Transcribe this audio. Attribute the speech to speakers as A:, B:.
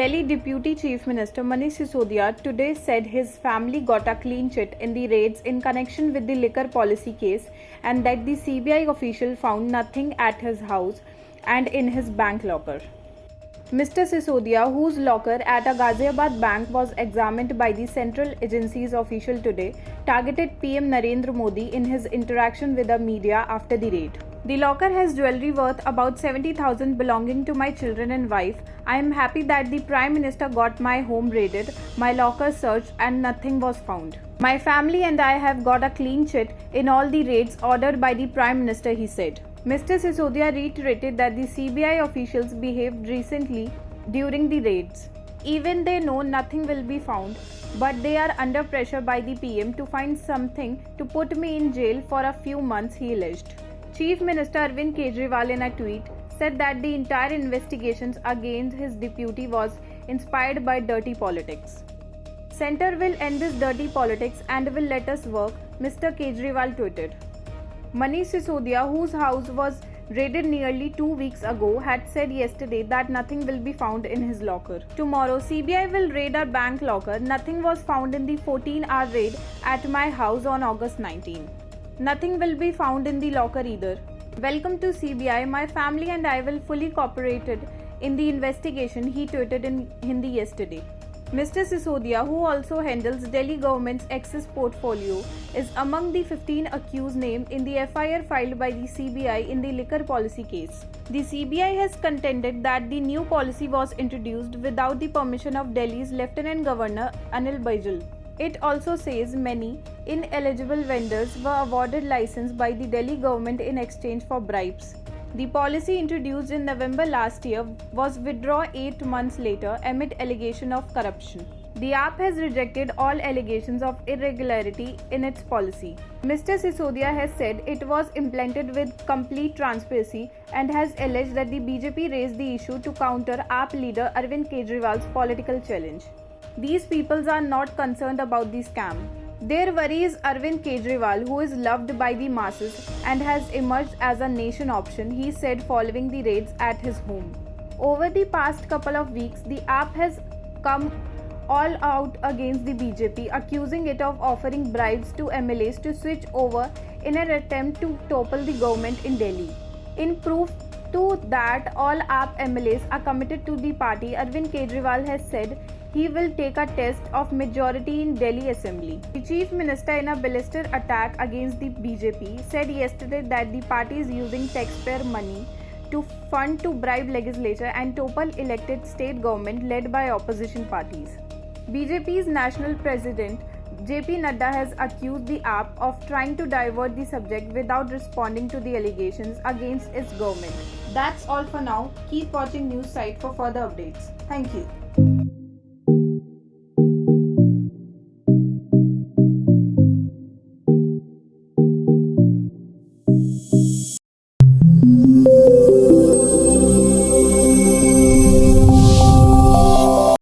A: Delhi Deputy Chief Minister Manish Sisodia today said his family got a clean chit in the raids in connection with the liquor policy case and that the CBI official found nothing at his house and in his bank locker. Mr. Sisodia, whose locker at a Ghaziabad bank was examined by the central agency's official today, targeted PM Narendra Modi in his interaction with the media after the raid. The locker has jewelry worth about 70,000 belonging to my children and wife. I am happy that the Prime Minister got my home raided, my locker searched and nothing was found. My family and I have got a clean chit in all the raids ordered by the Prime Minister, he said. Mr. Sisodia reiterated that the CBI officials behaved recently during the raids. Even they know nothing will be found, but they are under pressure by the PM to find something to put me in jail for a few months, he alleged. Chief Minister Arvind Kejriwal in a tweet said that the entire investigations against his deputy was inspired by dirty politics. Centre will end this dirty politics and will let us work, Mr. Kejriwal tweeted. Manish Sisodia, whose house was raided nearly 2 weeks ago, had said yesterday that nothing will be found in his locker. Tomorrow, CBI will raid our bank locker. Nothing was found in the 14-hour raid at my house on August 19. Nothing will be found in the locker either. Welcome to CBI. My family and I will fully cooperate in the investigation, he tweeted in Hindi yesterday. Mr. Sisodia, who also handles Delhi government's excess portfolio, is among the 15 accused named in the FIR filed by the CBI in the liquor policy case. The CBI has contended that the new policy was introduced without the permission of Delhi's Lieutenant Governor Anil Baijal. It also says many ineligible vendors were awarded license by the Delhi government in exchange for bribes. The policy introduced in November last year was withdrawn 8 months later amid allegation of corruption. The app has rejected all allegations of irregularity in its policy. Mr. Sisodia has said it was implemented with complete transparency and has alleged that the BJP raised the issue to counter app leader Arvind Kejriwal's political challenge. These peoples are not concerned about the scam. Their worry is Arvind Kejriwal, who is loved by the masses and has emerged as a nation option, he said following the raids at his home. Over the past couple of weeks, the app has come all out against the BJP, accusing it of offering bribes to MLAs to switch over in an attempt to topple the government in Delhi. In proof to that all app MLAs are committed to the party, Arvind Kejriwal has said he will take a test of majority in Delhi Assembly. The Chief Minister, in a ballistic attack against the BJP, said yesterday that the party is using taxpayer money to fund to bribe legislature and topple elected state government led by opposition parties. BJP's national president JP Nadda has accused the app of trying to divert the subject without responding to the allegations against its government. That's all for now. Keep watching news site for further updates. Thank you.